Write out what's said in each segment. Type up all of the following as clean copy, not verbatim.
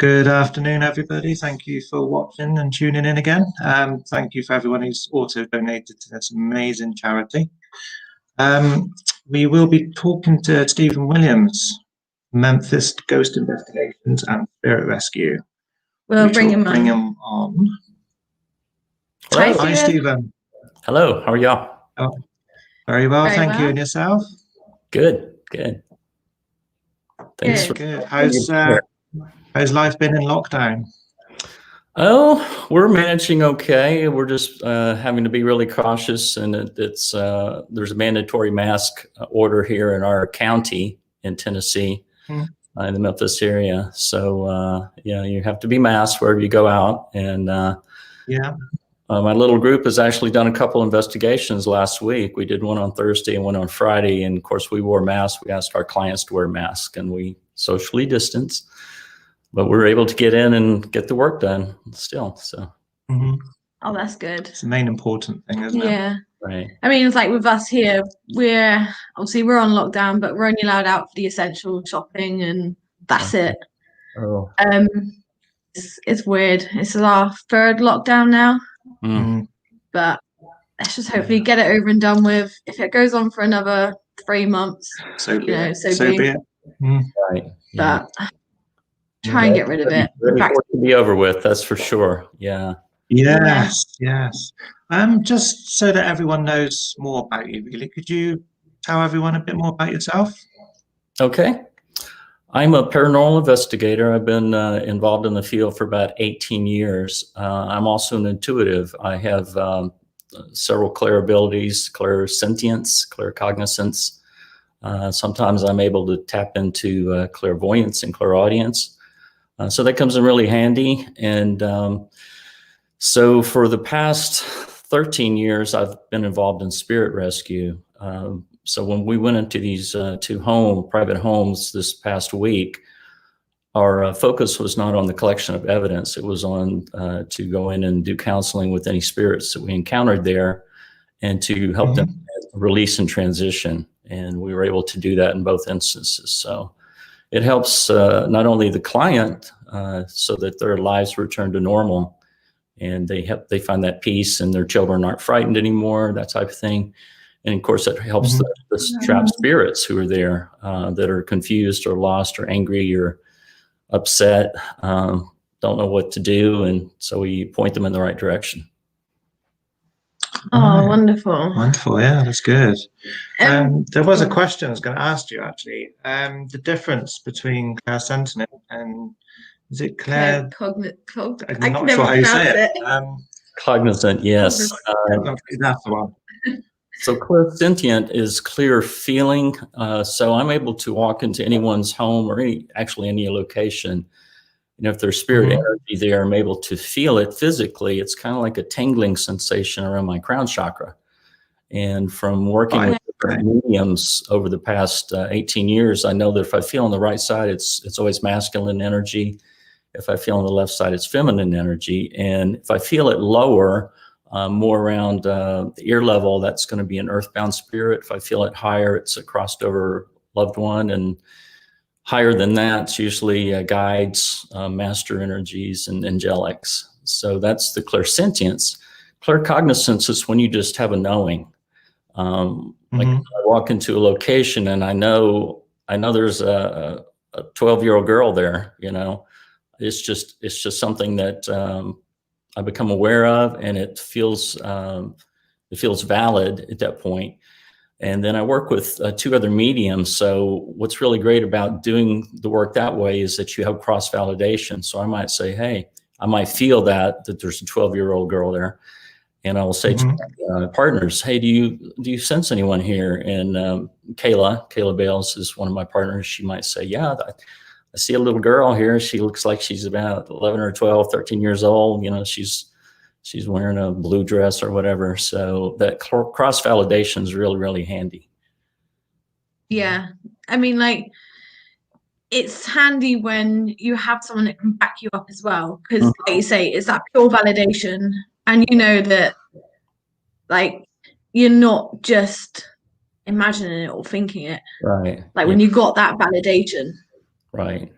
Good afternoon, everybody. Thank you for watching and tuning in again. Thank you for everyone who's also donated to this amazing charity. We will be talking to Stephen Williams, Memphis Ghost Investigations and Spirit Rescue. We'll bring him on. Hello. Hi, Stephen. Hello. How are y'all? Oh, very well, thank you. And yourself? Good. Thanks. Good. How's life been in lockdown? Oh, we're managing okay. We're just having to be really cautious, and there's a mandatory mask order here in our county in Tennessee, in the Memphis area. So you have to be masked wherever you go out. And my little group has actually done a couple investigations last week. We did one on Thursday and one on Friday, and of course we wore masks. We asked our clients to wear masks, and we socially distanced. But we're able to get in and get the work done still. So. Oh, that's good. It's the main important thing, isn't it? Yeah. Right. I mean, it's like with us here, we're on lockdown, but we're only allowed out for the essential shopping, and that's it. Oh. It's weird. It's our third lockdown now. But let's just hopefully get it over and done with. If it goes on for another 3 months, so be it. Right. But try and get rid of it. Ready for it to be over with, that's for sure. Yeah. Yes. Just so that everyone knows more about you, really, could you tell everyone a bit more about yourself? Okay. I'm a paranormal investigator. I've been involved in the field for about 18 years. I'm also an intuitive. I have several clairabilities, clairsentience, claircognizance. Sometimes I'm able to tap into clairvoyance and clairaudience. So that comes in really handy. And so for the past 13 years, I've been involved in spirit rescue. So when we went into these two private homes this past week, our focus was not on the collection of evidence. It was on to go in and do counseling with any spirits that we encountered there, and to help them release and transition. And we were able to do that in both instances. So it helps not only the client so that their lives return to normal, and they find that peace, and their children aren't frightened anymore, that type of thing. And of course, it helps the trapped spirits who are there that are confused or lost or angry or upset, don't know what to do. And so we point them in the right direction. Oh, wonderful. Wonderful. Yeah, that's good. There was a question I was going to ask you, actually. The difference between clairsentient and, is it I'm not sure how you say it. Cognizant, yes. That's the one. So clairsentient is clear feeling. So I'm able to walk into anyone's home or any location. And if there's spirit energy there, I'm able to feel it physically. It's kind of like a tingling sensation around my crown chakra. And from working with different mediums over the past 18 years, I know that if I feel on the right side, it's always masculine energy. If I feel on the left side, it's feminine energy. And if I feel it lower, more around the ear level, that's going to be an earthbound spirit. If I feel it higher, it's a crossed over loved one. And higher than that, it's usually guides, master energies, and angelics. So that's the clairsentience. Claircognizance is when you just have a knowing. Like I walk into a location and I know there's a 12-year-old girl there, It's just something that I become aware of, and it feels valid at that point. And then I work with 2 other mediums. So what's really great about doing the work that way is that you have cross validation. So I might say, hey, I might feel that there's a 12-year-old girl there, and I will say to my partners, hey, do you sense anyone here? And Kayla Bales is one of my partners. She might say, yeah, I see a little girl here. She looks like she's about 11 or 12, 13 years old. She's wearing a blue dress or whatever. So that cross validation is really, really handy. Yeah. I mean, it's handy when you have someone that can back you up as well. Because like you say, it's that pure validation. And you know that, you're not just imagining it or thinking it. Right. When you got that validation. Right.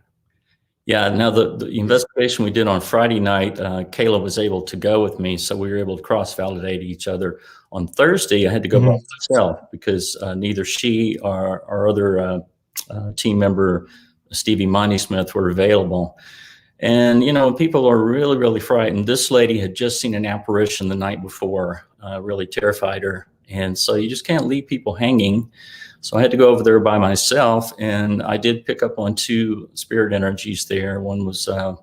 Yeah, now the investigation we did on Friday night, Kayla was able to go with me, so we were able to cross-validate each other. On Thursday, I had to go by myself because neither she or our other team member, Stevie Monty Smith, were available. And, you know, people are really, really frightened. This lady had just seen an apparition the night before, really terrified her. And so you just can't leave people hanging. So I had to go over there by myself, and I did pick up on 2 spirit energies there. One was, I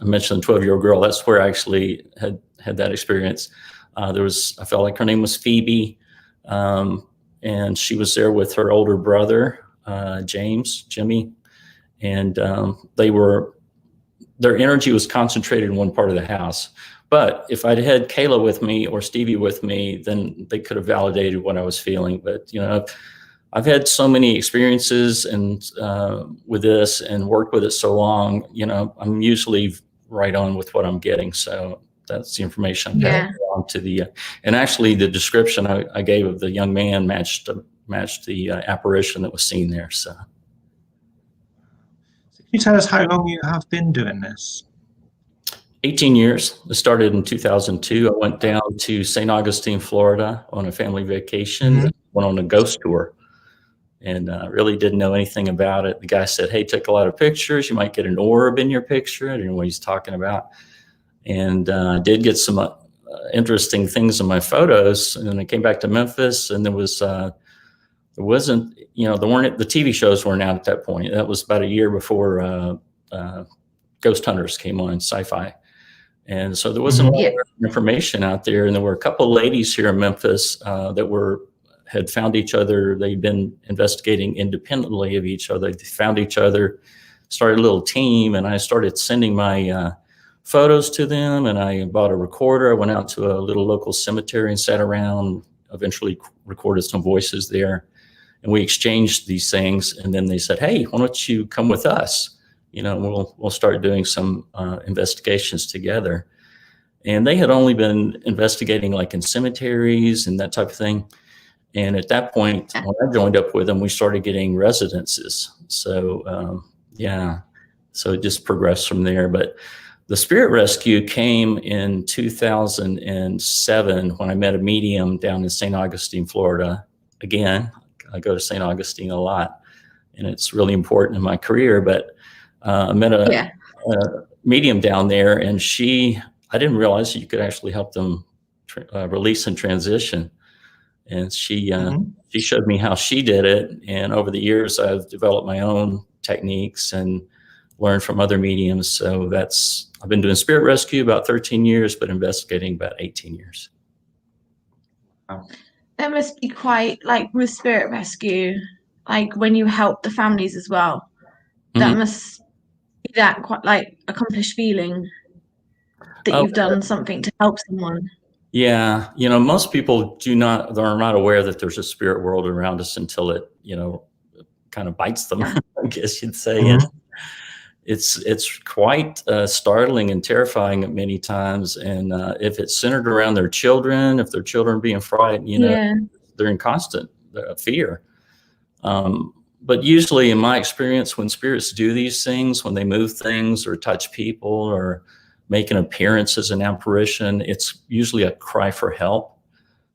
mentioned the 12-year-old girl. That's where I actually had that experience. I felt like her name was Phoebe, and she was there with her older brother, Jimmy, and their energy was concentrated in one part of the house. But if I'd had Kayla with me or Stevie with me, then they could have validated what I was feeling. But, you know, I've had so many experiences and with this and worked with it so long, you know, I'm usually right on with what I'm getting. So that's the information I'm on to the, and actually the description I gave of the young man matched the apparition that was seen there. So. Can you tell us how long you have been doing this? 18 years. It started in 2002. I went down to St. Augustine, Florida on a family vacation, went on a ghost tour, and really didn't know anything about it. The guy said, hey, took a lot of pictures. You might get an orb in your picture. I didn't know what he's talking about. And I did get some interesting things in my photos. And then I came back to Memphis, and there wasn't, you know, the TV shows weren't out at that point. That was about a year before Ghost Hunters came on Sci-Fi. And so there wasn't a lot of information out there. And there were a couple of ladies here in Memphis that had found each other. They'd been investigating independently of each other. They found each other, started a little team, and I started sending my photos to them. And I bought a recorder. I went out to a little local cemetery and sat around, eventually recorded some voices there. And we exchanged these things. And then they said, hey, why don't you come with us? You know, we'll start doing some investigations together. And they had only been investigating like in cemeteries and that type of thing. And at that point, when I joined up with them, we started getting residences. So, so it just progressed from there. But the spirit rescue came in 2007 when I met a medium down in St. Augustine, Florida. Again, I go to St. Augustine a lot, and it's really important in my career. But I met a medium down there, and I didn't realize that you could actually help them release and transition. And she showed me how she did it. And over the years, I've developed my own techniques and learned from other mediums. So I've been doing spirit rescue about 13 years, but investigating about 18 years. Wow. That must be quite, like with spirit rescue, like when you help the families as well, that must be that quite like accomplished feeling that you've done something to help someone. Yeah. You know, most people are not aware that there's a spirit world around us until it, you know, kind of bites them, I guess you'd say. And it's quite startling and terrifying at many times. And if it's centered around their children, if their children are being frightened, you know, they're in constant fear. But usually in my experience, when spirits do these things, when they move things or touch people or make an appearance as an apparition, it's usually a cry for help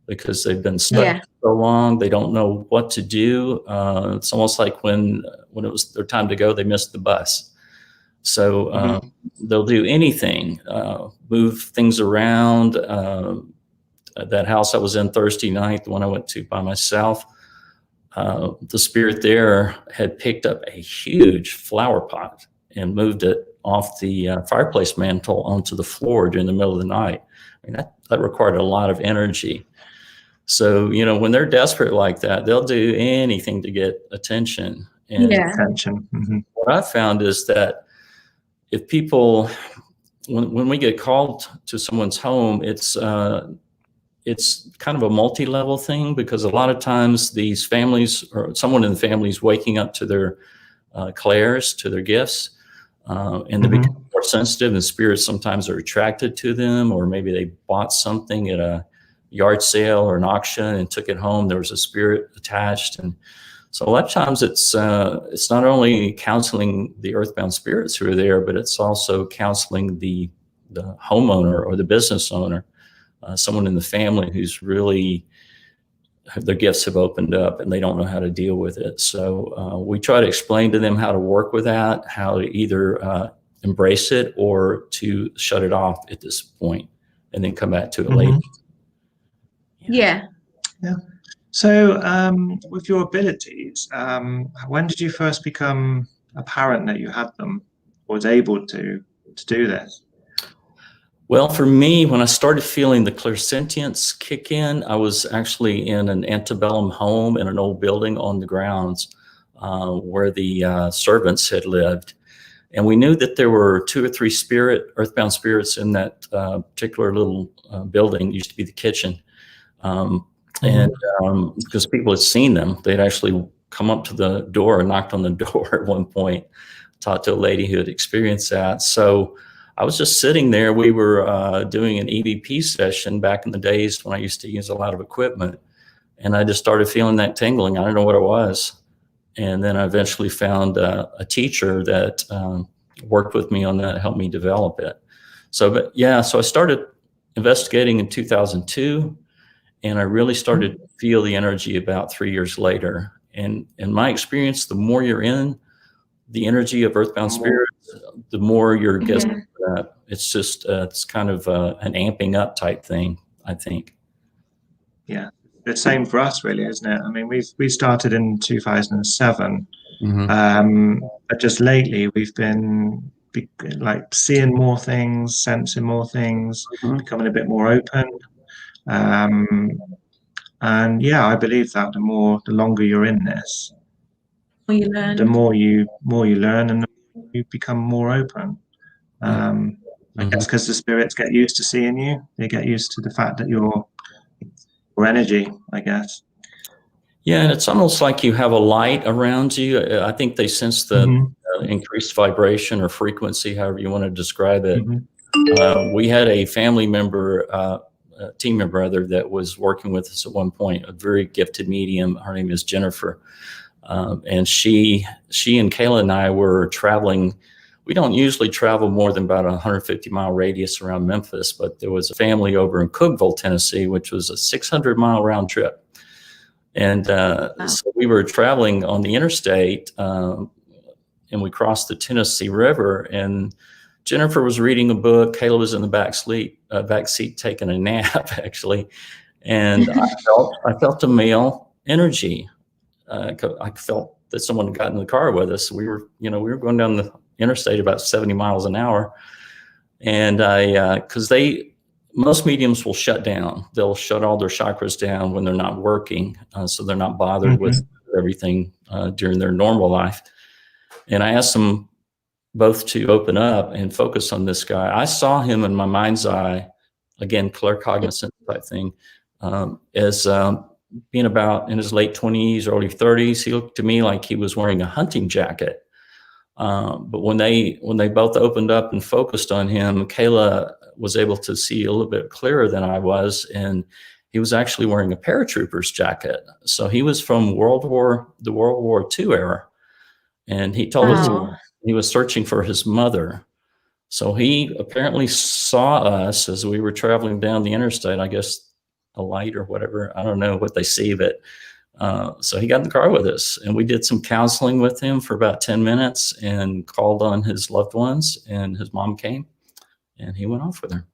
because they've been stuck so long. They don't know what to do. It's almost like when it was their time to go, they missed the bus. So they'll do anything, move things around. That house I was in Thursday night, the one I went to by myself, the spirit there had picked up a huge flower pot and moved it off the fireplace mantle onto the floor during the middle of the night. I mean, that required a lot of energy. So, you know, when they're desperate like that, they'll do anything to get attention. And attention. What I've found is that if people, when we get called to someone's home, it's kind of a multi-level thing, because a lot of times these families or someone in the family is waking up to their clairs, to their gifts, and they become more sensitive, and spirits sometimes are attracted to them, or maybe they bought something at a yard sale or an auction and took it home. There was a spirit attached. And So a lot of times it's not only counseling the earthbound spirits who are there, but it's also counseling the homeowner or the business owner, someone in the family who's really, their gifts have opened up and they don't know how to deal with it. So we try to explain to them how to work with that, how to either embrace it or to shut it off at this point and then come back to it later. Yeah. So with your abilities, when did you first become apparent that you had them or was able to do this? Well, for me, when I started feeling the clairsentience kick in, I was actually in an antebellum home in an old building on the grounds where the servants had lived. And we knew that there were 2 or 3 earthbound spirits in that particular little building. It used to be the kitchen. And because people had seen them, they'd actually come up to the door and knocked on the door at one point, talked to a lady who had experienced that. So I was just sitting there. We were doing an EVP session back in the days when I used to use a lot of equipment. And I just started feeling that tingling. I don't know what it was. And then I eventually found a teacher that worked with me on that, helped me develop it. So I started investigating in 2002. And I really started to feel the energy about 3 years later. And in my experience, the more you're in the energy of earthbound spirits, the more you're getting that. It's just, it's kind of an amping up type thing, I think. Yeah, the same for us, really, isn't it? I mean, we started in 2007, but just lately we've been like seeing more things, sensing more things, becoming a bit more open. And yeah, I believe that the longer you're in this, the more you learn and you become more open. I guess because the spirits get used to seeing you, they get used to the fact that your energy, I guess. Yeah, and it's almost like you have a light around you. I think they sense the increased vibration or frequency, however you want to describe it. We had a family member, team member rather, that was working with us at one point, a very gifted medium. Her name is Jennifer. And she and Kayla and I were traveling. We don't usually travel more than about a 150-mile radius around Memphis, but there was a family over in Cookeville, Tennessee, which was a 600-mile round trip. And so we were traveling on the interstate, and we crossed the Tennessee River, and Jennifer was reading a book. Kayla was in the back seat taking a nap, actually. And I felt a male energy. I felt that someone got in the car with us. We were going down the interstate about 70 miles an hour. And because most mediums will shut down. They'll shut all their chakras down when they're not working. So they're not bothered with everything during their normal life. And I asked them both to open up and focus on this guy. I saw him in my mind's eye, again, claircognizant type thing, as being about in his late 20s, early 30s. He looked to me like he was wearing a hunting jacket. But when they both opened up and focused on him, Kayla was able to see a little bit clearer than I was, and he was actually wearing a paratrooper's jacket. So he was from the World War II era, and he told us he was searching for his mother. So he apparently saw us as we were traveling down the interstate. I guess a light or whatever. I don't know what they see, but so he got in the car with us, and we did some counseling with him for about 10 minutes and called on his loved ones, and his mom came and he went off with her.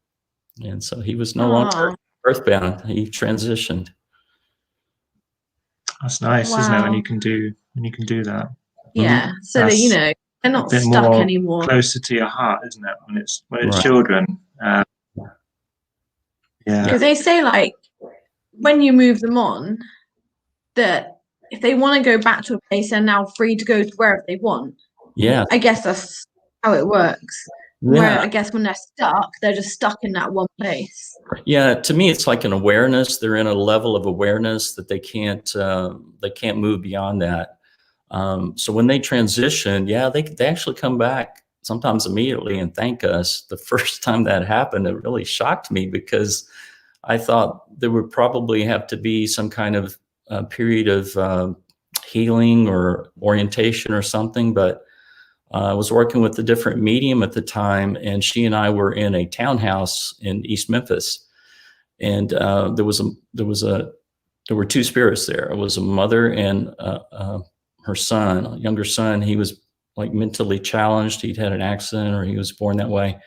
And so he was no longer earthbound. He transitioned. That's nice, isn't it? When you can do that. Yeah. So that, they're not stuck anymore. Closer to your heart, isn't it? When it's children. Yeah. Because they say, like, when you move them on, that if they want to go back to a place, they're now free to go to wherever they want. Yeah. I guess that's how it works. Yeah. Where I guess when they're stuck, they're just stuck in that one place. Yeah, to me, it's like an awareness. They're in a level of awareness that they can't move beyond that. So when they transition, they actually come back sometimes immediately and thank us. The first time that happened, it really shocked me because I thought there would probably have to be some kind of period of healing or orientation or something, but I was working with a different medium at the time, and she and I were in a townhouse in East Memphis, and there were two spirits there. It was a mother and her son, a younger son. He was like mentally challenged. He'd had an accident, or he was born that way.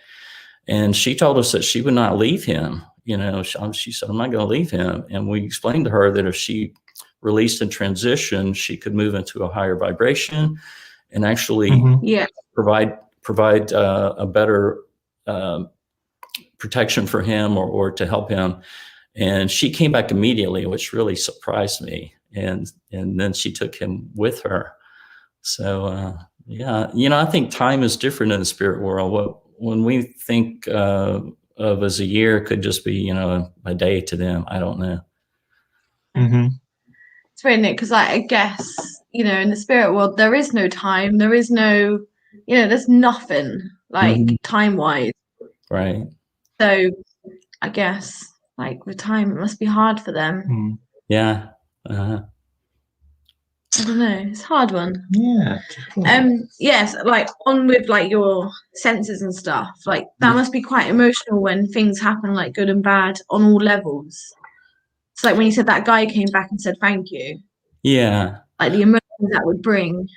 And she told us that she would not leave him. You know, she said, I'm not going to leave him. And we explained to her that if she released and transitioned, she could move into a higher vibration and actually provide a better protection for him, or to help him. And she came back immediately, which really surprised me. And then she took him with her. So yeah, you know, I think time is different in the spirit world. When we think of as a year, it could just be, you know, a day to them. I don't know. It's weird, because I guess, you know, in the spirit world, there is no time. There is no, you know, there's nothing like time-wise. Right. So I guess like with time, it must be hard for them. Yeah. I don't know. It's a hard one. Yeah. Yes, like on with like your senses and stuff. Like that must be quite emotional when things happen, like good and bad on all levels. It's like when you said that guy came back and said thank you. Yeah. Like the emotions that would bring.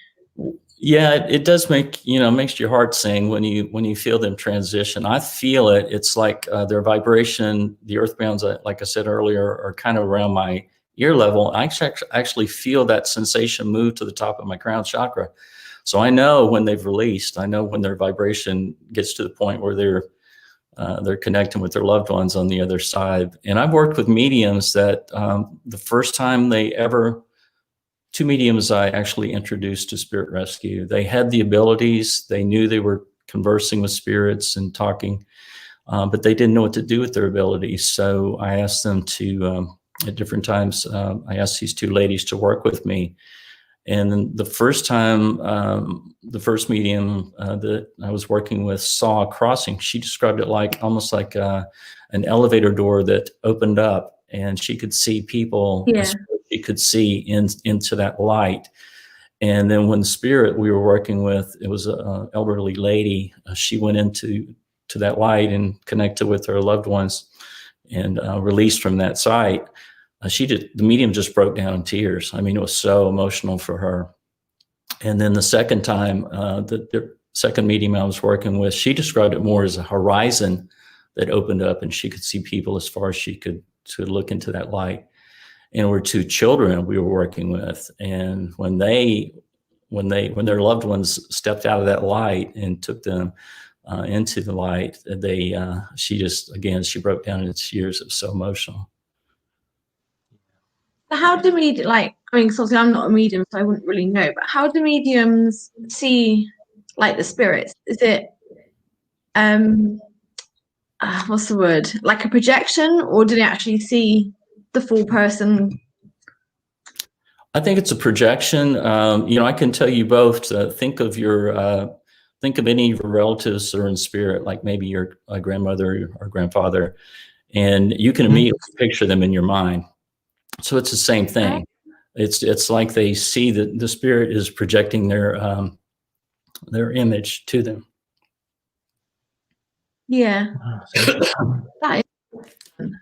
Yeah, it does make, you know, makes your heart sing when you feel them transition. I feel it. It's like their vibration, the earthbounds, like I said earlier, are kind of around my ear level. I actually feel that sensation move to the top of my crown chakra. So I know when they've released. I know when their vibration gets to the point where they're connecting with their loved ones on the other side. And I've worked with mediums that the first time two mediums I actually introduced to spirit rescue. They had the abilities. They knew they were conversing with spirits and talking, but they didn't know what to do with their abilities. So I asked them to, at different times, I asked these two ladies to work with me. And then the first time, the first medium that I was working with saw a crossing. She described it like almost like an elevator door that opened up, and she could see people. Yeah. She could see into that light. And then when the spirit we were working with, it was an elderly lady. She went into that light and connected with her loved ones, and released from that site. The medium just broke down in tears. I mean, it was so emotional for her. And then the second time, the second medium I was working with, she described it more as a horizon that opened up, and she could see people as far as she could to look into that light. And there were two children we were working with, and when their loved ones stepped out of that light and took them into the light, she broke down in tears. It was so emotional. How do mediums, like, I mean, 'cause obviously I'm not a medium, so I wouldn't really know, but how do mediums see, like, the spirits? Is it, what's the word? Like a projection, or do they actually see the full person? I think it's a projection. You know, I can tell you both. Think of any of your relatives that are in spirit, like maybe your grandmother or grandfather, and you can immediately picture them in your mind. So it's the same thing. It's like they see that the spirit is projecting their image to them. Yeah. That is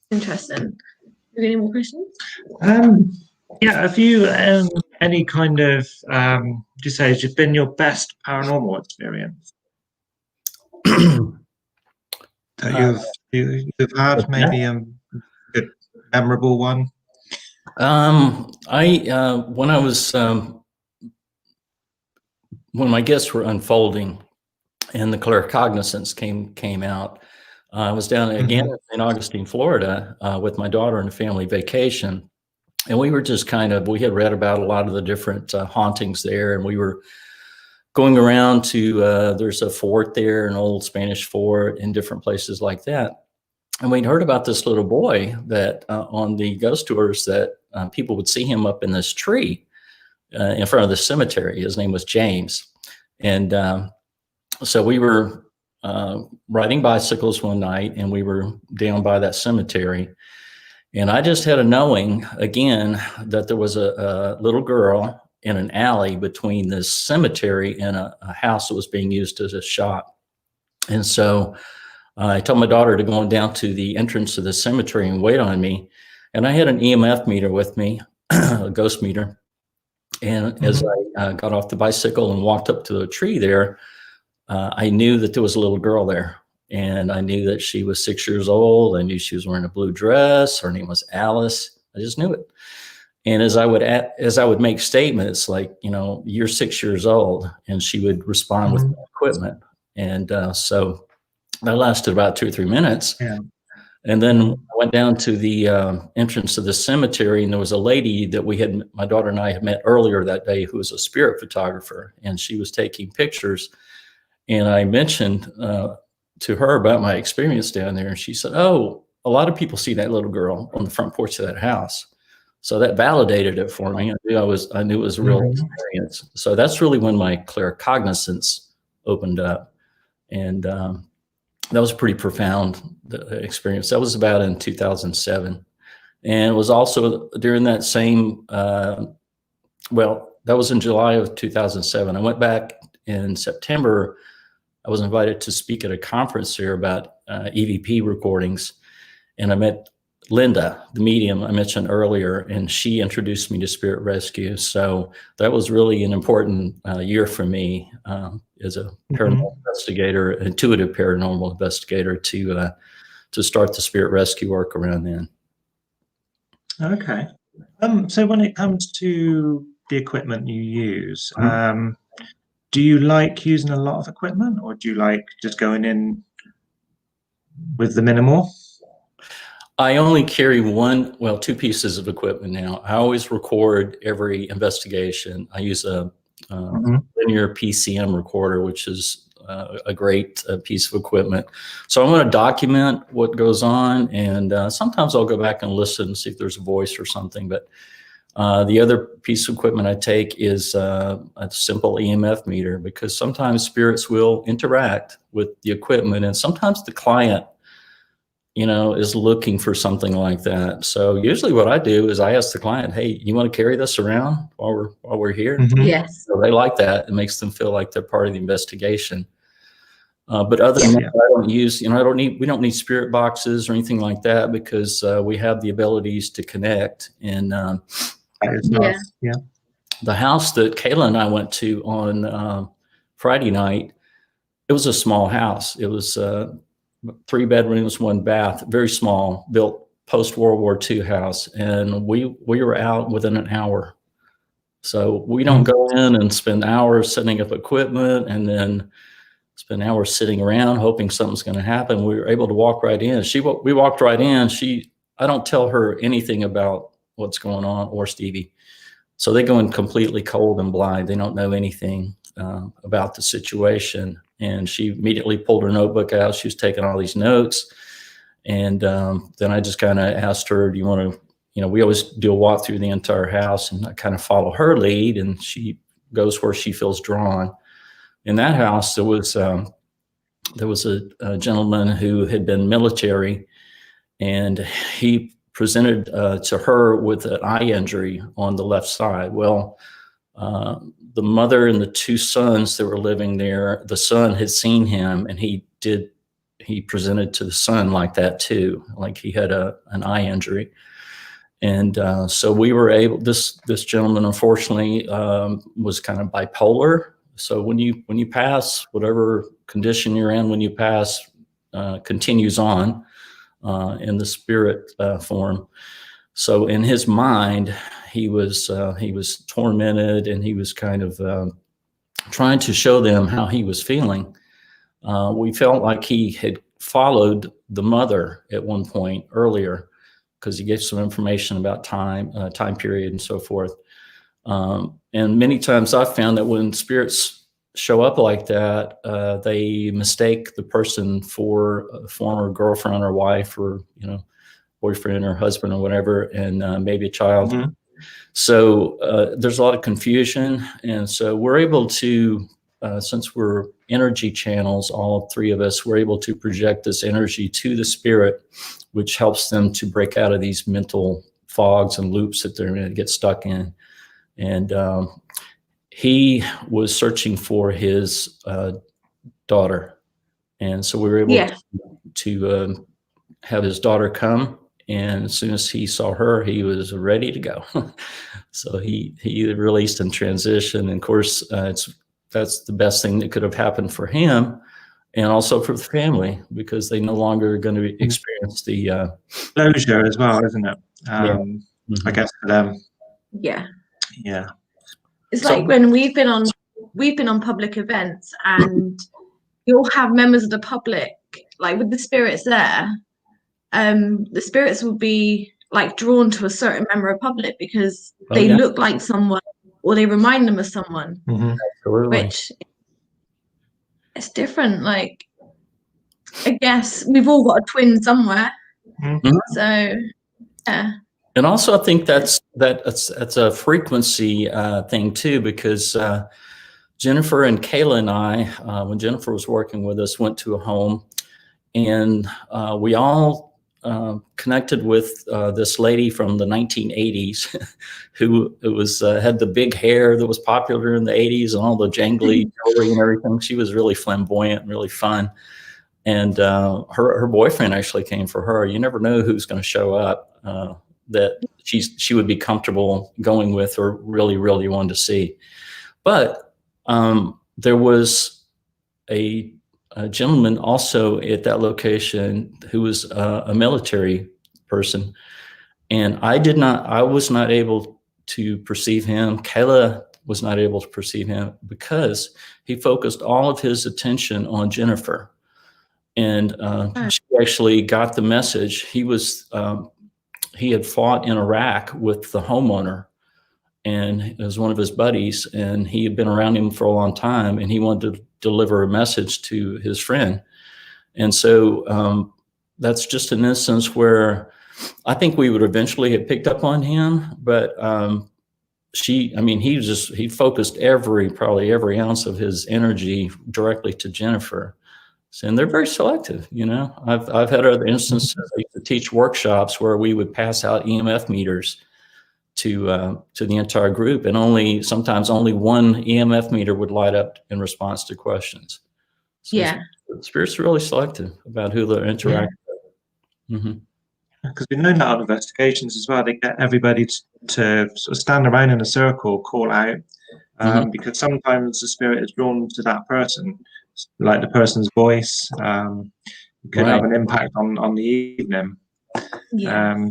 interesting. Have you got any more questions? Yeah, have you any kind of just say it's been your best paranormal experience that you've had, maybe a good memorable one? When my gifts were unfolding and the claircognizance came out, I was down again in Augustine, Florida, with my daughter on a family vacation. And we were just we had read about a lot of the different hauntings there, and we were going around to, there's a fort there, an old Spanish fort, and different places like that. And we'd heard about this little boy that on the ghost tours that people would see him up in this tree in front of the cemetery. His name was James. And so we were riding bicycles one night, and we were down by that cemetery. And I just had a knowing again that there was a little girl in an alley between this cemetery and a house that was being used as a shop. And so I told my daughter to go on down to the entrance of the cemetery and wait on me. And I had an EMF meter with me, a ghost meter. And as I got off the bicycle and walked up to the tree there, I knew that there was a little girl there. And I knew that she was 6 years old. I knew she was wearing a blue dress. Her name was Alice. I just knew it. And as I would make statements like, you know, you're 6 years old, and she would respond with equipment. And so that lasted about 2 or 3 minutes. Yeah. And then I went down to the entrance of the cemetery, and there was a lady that my daughter and I had met earlier that day, who was a spirit photographer, and she was taking pictures. And I mentioned to her about my experience down there, and she said, "Oh, a lot of people see that little girl on the front porch of that house." So that validated it for me. I knew it was a real experience. So that's really when my claircognizance opened up. And that was a pretty profound experience. That was about in 2007. And it was also during that same, that was in July of 2007. I went back in September. I was invited to speak at a conference here about EVP recordings. And I met Linda, the medium I mentioned earlier, and she introduced me to Spirit Rescue. So that was really an important year for me as a paranormal investigator, intuitive paranormal investigator, to start the Spirit Rescue work around then. Okay. So when it comes to the equipment you use, do you like using a lot of equipment, or do you like just going in with the minimal? I only carry two pieces of equipment now. I always record every investigation. I use a linear PCM recorder, which is a great piece of equipment. So I want to document what goes on, and sometimes I'll go back and listen and see if there's a voice or something. But the other piece of equipment I take is a simple EMF meter, because sometimes spirits will interact with the equipment, and sometimes the client, you know, is looking for something like that. So usually what I do is I ask the client, "Hey, you want to carry this around while we're here?" Yes. So they like that. It makes them feel like they're part of the investigation. But other than that, I don't use, we don't need spirit boxes or anything like that, because we have the abilities to connect. And the house that Kayla and I went to on Friday night, it was a small house. It was 3 bedrooms, 1 bath, very small, built post-World War II house. And we were out within an hour. So we don't go in and spend hours setting up equipment and then spend hours sitting around hoping something's going to happen. We were able to walk right in. We walked right in. I don't tell her anything about what's going on, or Stevie. So they go in completely cold and blind. They don't know anything about the situation. And she immediately pulled her notebook out. She was taking all these notes. And then I just kind of asked her, "Do you want to," we always do a walk through the entire house, and I kind of follow her lead, and she goes where she feels drawn. In that house, there was a gentleman who had been military, and he presented to her with an eye injury on the left side. Well, the mother and the 2 sons that were living there, the son had seen him, and he presented to the son like that too, like he had an eye injury. And so we were able, this gentleman, unfortunately, was kind of bipolar. So when you pass, whatever condition you're in, when you pass, continues on in the spirit form. So in his mind, he was tormented, and he was kind of trying to show them how he was feeling. We felt like he had followed the mother at one point earlier, because he gave some information about time period and so forth. And many times I've found that when spirits show up like that, they mistake the person for a former girlfriend or wife, or boyfriend or husband or whatever, and maybe a child. So there's a lot of confusion, and so we're able to since we're energy channels, all three of us, we're able to project this energy to the spirit, which helps them to break out of these mental fogs and loops that they're going to get stuck in. And he was searching for his daughter. And so we were able to have his daughter come. And as soon as he saw her, he was ready to go. So he released in transition. And of course, that's the best thing that could have happened for him, and also for the family, because they no longer are going to experience the closure as well, isn't it? I guess for them. Yeah. Yeah. It's like when we've been on public events, and you'll have members of the public, like with the spirits there. The spirits will be like drawn to a certain member of public because they look like someone, or they remind them of someone. Which it's different. Like, I guess we've all got a twin somewhere. So yeah. And also, I think that's a frequency thing too, because Jennifer and Kayla and I, when Jennifer was working with us, went to a home, and we all connected with this lady from the 1980s who was had the big hair that was popular in the 80s and all the jangly jewelry and everything. She was really flamboyant and really fun. And her boyfriend actually came for her. You never know who's going to show up that she would be comfortable going with or really, really wanted to see. But there was a gentleman also at that location who was a military person, and I was not able to perceive him. Kayla was not able to perceive him because he focused all of his attention on Jennifer, and she actually got the message. He had fought in Iraq with the homeowner, and it was one of his buddies, and he had been around him for a long time, and he wanted to deliver a message to his friend. And so that's just an instance where I think we would eventually have picked up on him, but he focused probably every ounce of his energy directly to Jennifer. And they're very selective, you know. I've had other instances. I used to teach workshops where we would pass out EMF meters to the entire group, and sometimes only one EMF meter would light up in response to questions. So spirits are really selective about who they're interacting with. Because we know that on investigations as well, they get everybody to sort of stand around in a circle, call out, because sometimes the spirit is drawn to that person, like the person's voice. Could have an impact on the evening.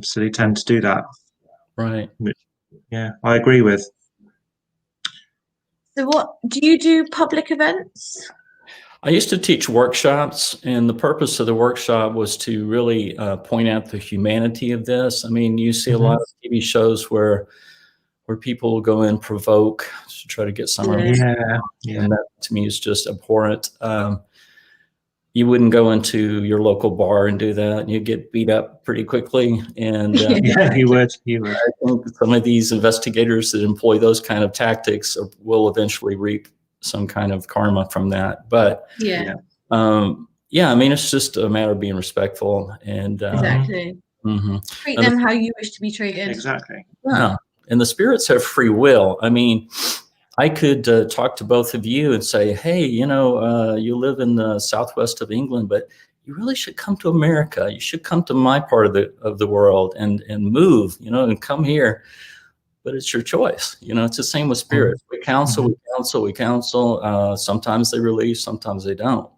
So they tend to do that. Right. Which, I agree with. So what do you do? Public events? I used to teach workshops, and the purpose of the workshop was to really point out the humanity of this. I mean, you see a lot of TV shows where people will go in, provoke to try to get someone. And that to me is just abhorrent. You wouldn't go into your local bar and do that. You get beat up pretty quickly. And you would. I think some of these investigators that employ those kind of tactics will eventually reap some kind of karma from that. But I mean, it's just a matter of being respectful and exactly. Treat them how you wish to be treated. Exactly. Yeah, and the spirits have free will. I mean, I could talk to both of you and say, hey, you know, you live in the southwest of England, but you really should come to America. You should come to my part of the world and move, you know, and come here. But it's your choice. You know, it's the same with spirits. We counsel, we counsel. Sometimes they release, sometimes they don't.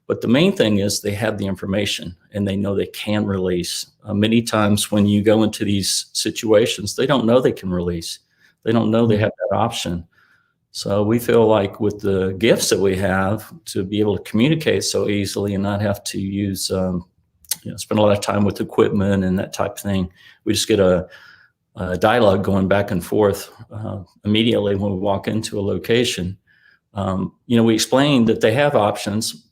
But the main thing is they have the information and they know they can release. Many times when you go into these situations, they don't know they can release. They don't know they have that option. So we feel like with the gifts that we have to be able to communicate so easily and not have to use, spend a lot of time with equipment and that type of thing. We just get a dialogue going back and forth immediately when we walk into a location. We explain that they have options.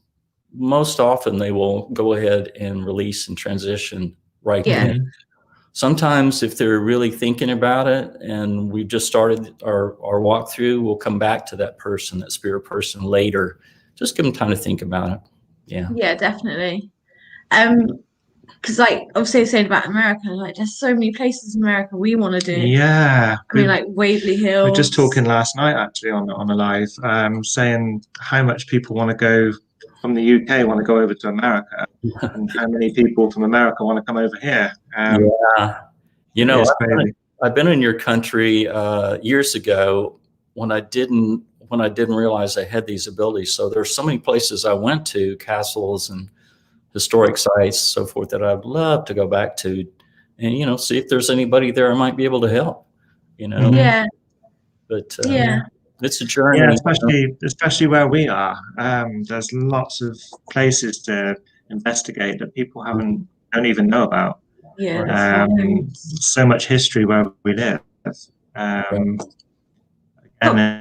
Most often they will go ahead and release and transition right then. sometimes if they're really thinking about it and we've just started our walkthrough, we'll come back to that person, that spirit person later. Just give them time to think about it. Yeah. Yeah, definitely. Because like obviously saying about America, like there's so many places in America we want to do. Yeah. I mean, like Waverly Hills. We were just talking last night actually on a live, saying how much people want to go from the UK, want to go over to America, and how many people from America want to come over here. Yeah. You know, I've been in your country years ago when I didn't realize I had these abilities. So there's so many places I went to, castles and historic sites, so forth, that I'd love to go back to, and you know, see if there's anybody there I might be able to help. You know. Yeah. But yeah, it's a journey. Yeah, especially where we are. There's lots of places to investigate that people don't even know about. Yeah. So much history where we live. And quite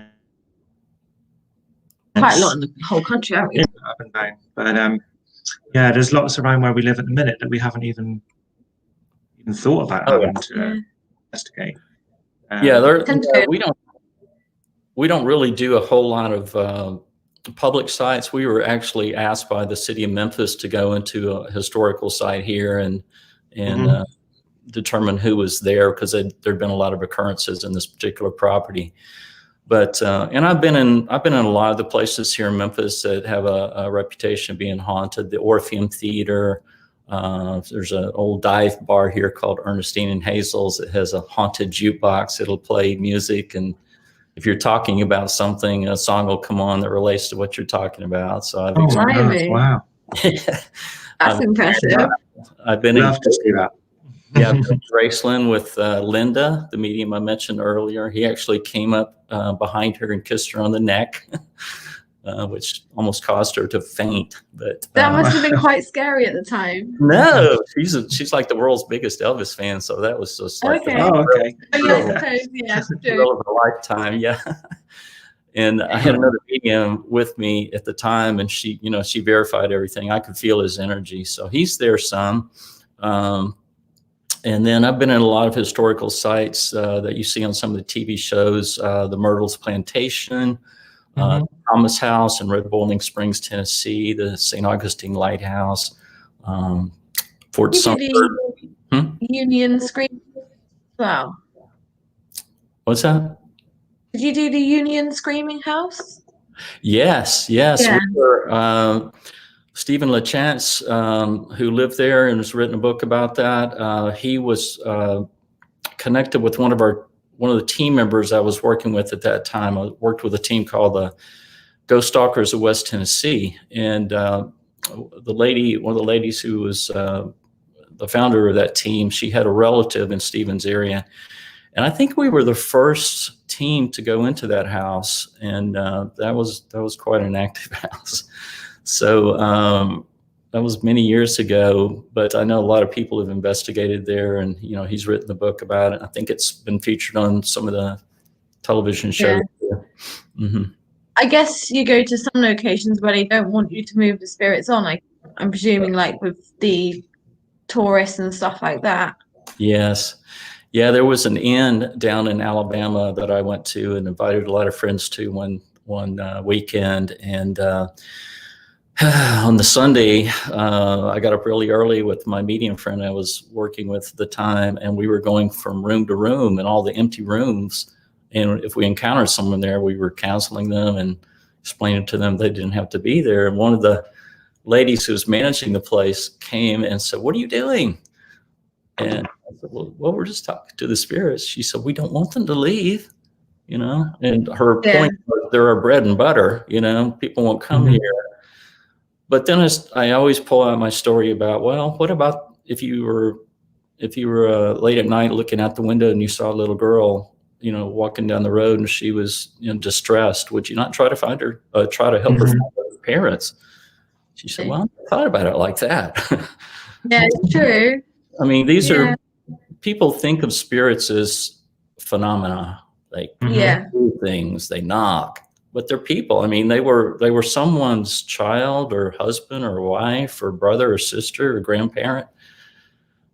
a lot in the whole country, haven't we? Up and down. But yeah, there's lots around where we live at the minute that we haven't even thought about having to investigate. We don't really do a whole lot of public sites. We were actually asked by the city of Memphis to go into a historical site here and determine who was there, because there'd been a lot of occurrences in this particular property. But and I've been in a lot of the places here in Memphis that have a reputation of being haunted. The Orpheum Theater. There's an old dive bar here called Ernestine and Hazel's. It has a haunted jukebox. It'll play music, and if you're talking about something, a song will come on that relates to what you're talking about. So I've wow, that's impressive. I've been love to see that. Yeah, Graceland with Linda, the medium I mentioned earlier. He actually came up behind her and kissed her on the neck, which almost caused her to faint. But that must have been quite scary at the time. No, she's like the world's biggest Elvis fan, so that was just like okay. Yeah, thrill of a lifetime. Yeah. And I had another medium with me at the time, and she verified everything. I could feel his energy, so he's there some. And then I've been in a lot of historical sites that you see on some of the TV shows, the Myrtles Plantation, Thomas House in Red Boiling Springs, Tennessee, the St. Augustine Lighthouse, Fort Sumter. Union Screaming. Wow. What's that? Did you do the Union Screaming House? Yes. Yeah. We were, Stephen LaChance, who lived there and has written a book about that. He was connected with one of the team members I was working with at that time. I worked with a team called the Ghost Stalkers of West Tennessee, and one of the ladies who was the founder of that team, she had a relative in Stephen's area, and I think we were the first team to go into that house, and that was quite an active house. So that was many years ago, but I know a lot of people have investigated there, and he's written the book about it. I think it's been featured on some of the television shows. Yeah. I guess you go to some locations where they don't want you to move the spirits on. I'm presuming, like with the tourists and stuff like that. Yes. Yeah, there was an inn down in Alabama that I went to and invited a lot of friends to one weekend, and on the Sunday, I got up really early with my medium friend I was working with at the time, and we were going from room to room in all the empty rooms. And if we encountered someone there, we were counseling them and explaining to them they didn't have to be there. And one of the ladies who was managing the place came and said, "What are you doing?" And I said, well, we're just talking to the spirits. She said, "We don't want them to leave." And her point was, they're our bread and butter. People won't come here. But then I always pull out my story about, well, what about if you were late at night looking out the window and you saw a little girl, walking down the road, and she was distressed? Would you not try to find her, try to help her find her parents? She said, "Well, I thought about it like that." Yeah, it's true. I mean, these are, people think of spirits as phenomena. Like do things, they knock. But they're people. I mean, they were someone's child or husband or wife or brother or sister or grandparent.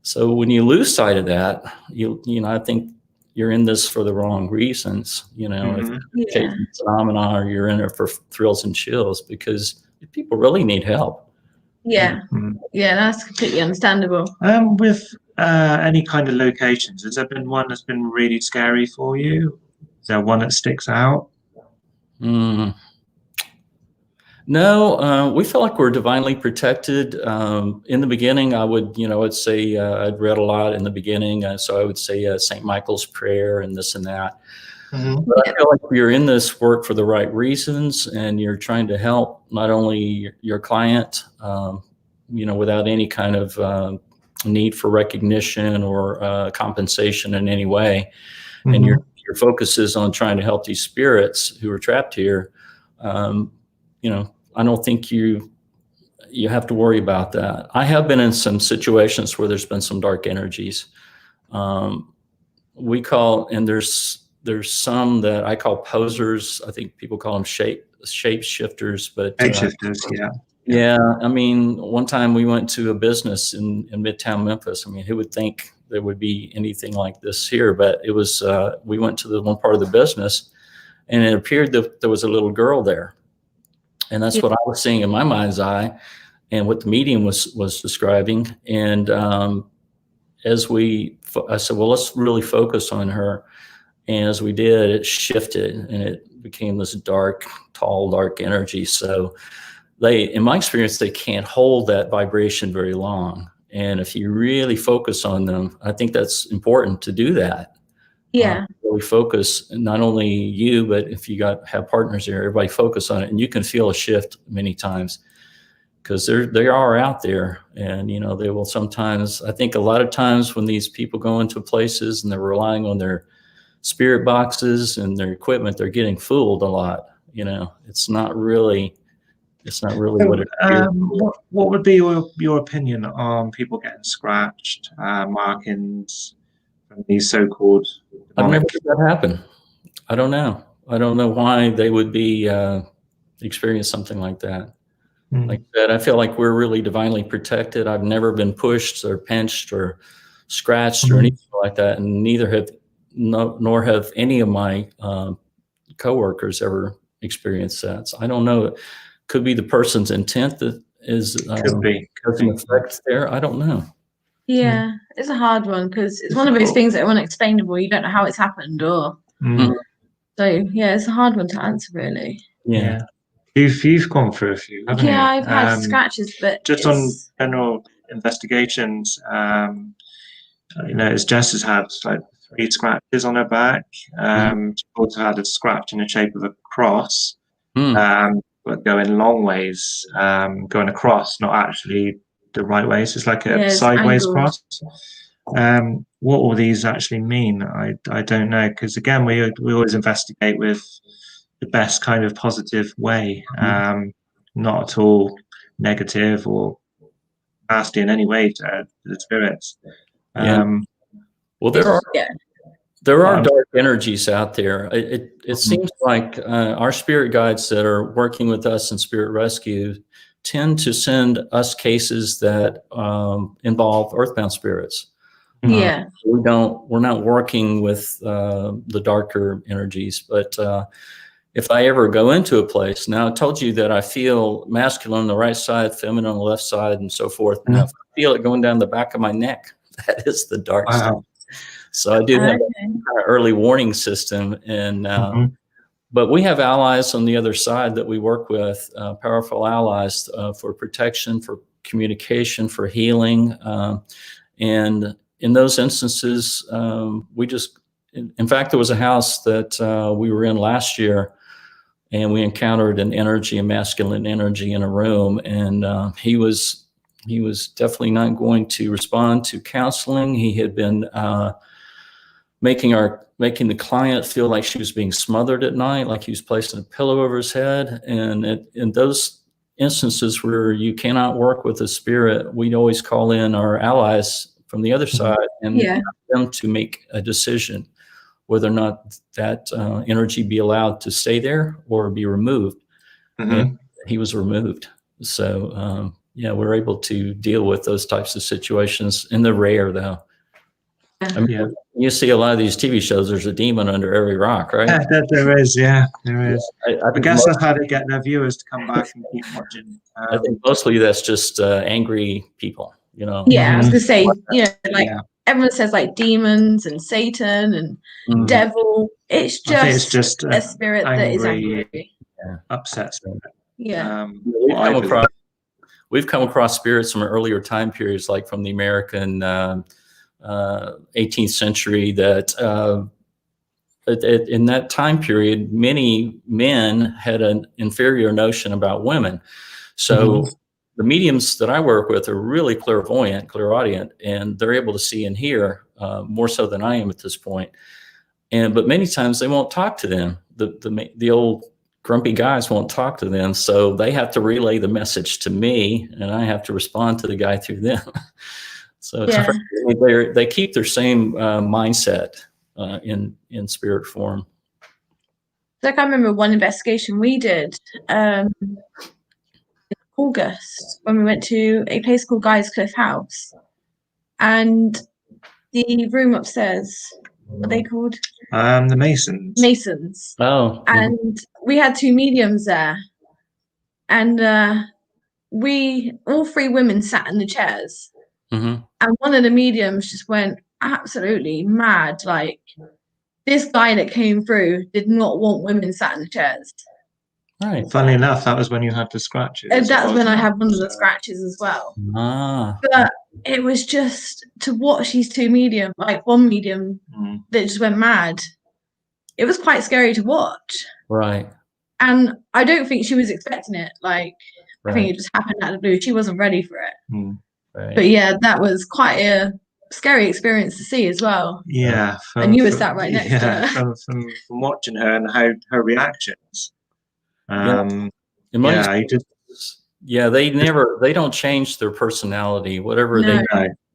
So when you lose sight of that, you know, I think you're in this for the wrong reasons, you know, if you're chasing phenomena or you're in it for thrills and chills, because people really need help. Yeah. Yeah, that's completely understandable. With any kind of locations, has there been one that's been really scary for you? Is there one that sticks out? No, we feel like we're divinely protected. In the beginning, I would, you know, I'd say I'd read a lot in the beginning, so I would say St. Michael's prayer and this and that. But I feel like you're in this work for the right reasons, and you're trying to help not only your client, you know, without any kind of need for recognition or compensation in any way, and your focus is on trying to help these spirits who are trapped here. You know, I don't think you have to worry about that. I have been in some situations where there's been some dark energies. We call, and there's some that I call posers. I think people call them shape shifters, but shapeshifters, yeah. I mean, one time we went to a business in Midtown Memphis. I mean, who would think there would be anything like this here? But it was. We went to the one part of the business, and it appeared that there was a little girl there. And that's what I was seeing in my mind's eye, and what the medium was describing. And I said, well, let's really focus on her. And as we did, it shifted, and it became this dark, tall, dark energy. So in my experience, they can't hold that vibration very long. And if you really focus on them, I think that's important to do that. Yeah. Really focus, not only you, but if you have partners there, everybody focus on it, and you can feel a shift many times, because they are out there, and you know, they will sometimes. I think a lot of times when these people go into places and they're relying on their spirit boxes and their equipment, they're getting fooled a lot. You know, it's not really what it is. What would be your opinion on people getting scratched, markings from these so-called? I've never had that happen. I don't know. I don't know why they would be experience something like that. Like that, I feel like we're really divinely protected. I've never been pushed or pinched or scratched or anything like that, and nor have any of my coworkers ever experienced that. So I don't know. It could be the person's intent that is could be effect there. I don't know. Yeah, it's a hard one, because it's one of those things that are unexplainable. You don't know how it's happened, or so yeah, it's a hard one to answer, really. Yeah. You've gone through a few, haven't you? Yeah, I've had scratches, but just on general investigations, you know, as Jess has had like 3 scratches on her back. She also had a scratch in the shape of a cross, but going long ways, going across, not actually the right way. So it's like a sideways cross. What all these actually mean, I don't know, because again, we always investigate with the best kind of positive way, not at all negative or nasty in any way to the spirits. Well, there are dark energies out there. It seems like our spirit guides that are working with us in spirit rescue tend to send us cases that involve earthbound spirits. We're not working with the darker energies, but if I ever go into a place, now I told you that I feel masculine on the right side, feminine on the left side, and so forth. Now, if I feel it going down the back of my neck, that is the dark side. So I do have an early warning system, and but we have allies on the other side that we work with, powerful allies for protection, for communication, for healing, and in those instances, in fact, there was a house that we were in last year, and we encountered an energy, a masculine energy in a room, and he was definitely not going to respond to counseling. He had been making the client feel like she was being smothered at night, like he was placing a pillow over his head. And in those instances where you cannot work with a spirit, we'd always call in our allies from the other side and ask them to make a decision whether or not that energy be allowed to stay there or be removed. And he was removed. So we're able to deal with those types of situations, and they're rare though. I mean, you see a lot of these TV shows, there's a demon under every rock, right? Yeah, there is. Yeah, there is. I guess most, that's how they get their viewers to come back and keep watching. I think mostly that's just angry people, you know. Yeah, I was gonna say, like everyone says like demons and Satan and devil. It's just a spirit angry, that is angry. Upset spirit. Yeah. We've come across spirits from earlier time periods, like from the American 18th century, that in that time period, many men had an inferior notion about women. So the mediums that I work with are really clairaudient, and they're able to see and hear more so than I am at this point. But many times they won't talk to them. The old grumpy guys won't talk to them, so they have to relay the message to me, and I have to respond to the guy through them. So they keep their same mindset in spirit form. Like I remember one investigation we did in August when we went to a place called Guy's Cliff House, and the room upstairs, what are they called? The Masons. Masons. Oh. And we had 2 mediums there, and we all 3 women sat in the chairs, and one of the mediums just went absolutely mad. Like, this guy that came through did not want women sat in the chairs. Right. Funnily enough, that was when you had the scratches. And that's when I had one of the scratches as well. But it was just to watch these 2 medium, like one medium that just went mad. It was quite scary to watch. Right. And I don't think she was expecting it. Like, I think it just happened out of the blue. She wasn't ready for it. Right. But yeah, that was quite a scary experience to see as well. Yeah. And you were sat right next to her. From watching her and her reactions. They don't change their personality, whatever they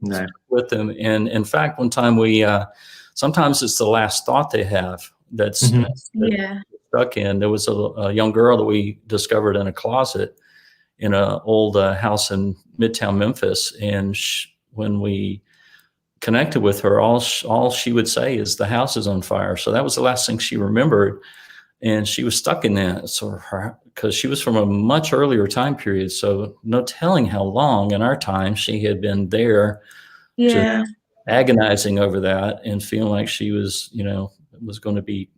do with them. And in fact, one time sometimes it's the last thought they have that's stuck in. There was a young girl that we discovered in a closet in an old house in Midtown Memphis, and when we connected with her, all she would say is, "The house is on fire." So that was the last thing she remembered, and she was stuck in that. So because she was from a much earlier time period, so no telling how long in our time she had been there, just agonizing over that and feeling like she was, was going to be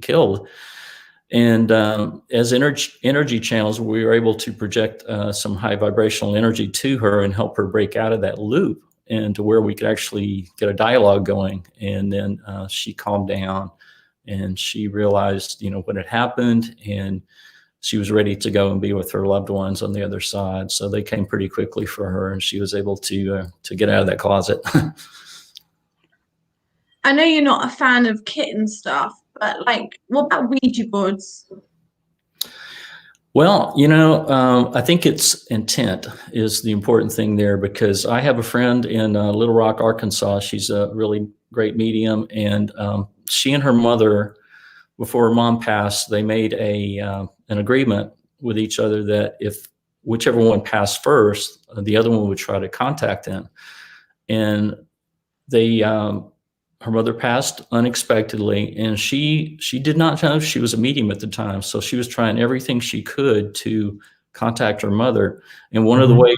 killed. And as energy channels, we were able to project some high vibrational energy to her and help her break out of that loop, and to where we could actually get a dialogue going. And then she calmed down, and she realized, what had happened, and she was ready to go and be with her loved ones on the other side. So they came pretty quickly for her, and she was able to get out of that closet. I know you're not a fan of kitten stuff, but what about Ouija boards? Well, I think it's intent is the important thing there, because I have a friend in Little Rock, Arkansas. She's a really great medium, and she and her mother, before her mom passed, they made an agreement with each other that if whichever one passed first, the other one would try to contact them. And her mother passed unexpectedly, and she did not know she was a medium at the time. So she was trying everything she could to contact her mother. And one of the ways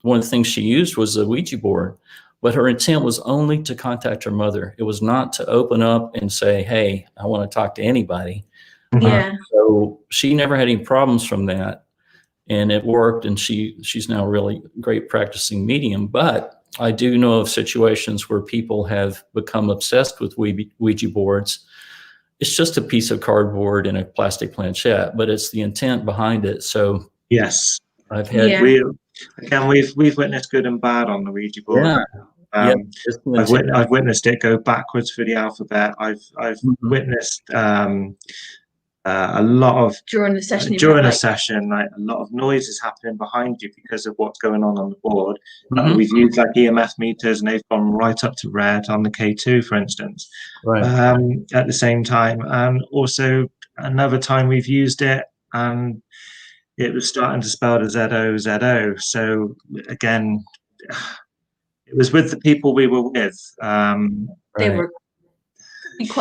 one of the things she used was a Ouija board, but her intent was only to contact her mother. It was not to open up and say, "Hey, I want to talk to anybody." So she never had any problems from that, and it worked. And she's now a really great practicing medium. But I do know of situations where people have become obsessed with Ouija boards. It's just a piece of cardboard and a plastic planchette, but it's the intent behind it. So yes, I've had we've witnessed good and bad on the Ouija board. I've witnessed it go backwards through the alphabet. I've witnessed a lot of during a session, like a lot of noise is happening behind you because of what's going on the board. We've used EMF meters, and they've gone right up to red on the K2, for instance. At the same time, and also another time we've used it, and it was starting to spell the ZO. So again, it was with the people we were with. They were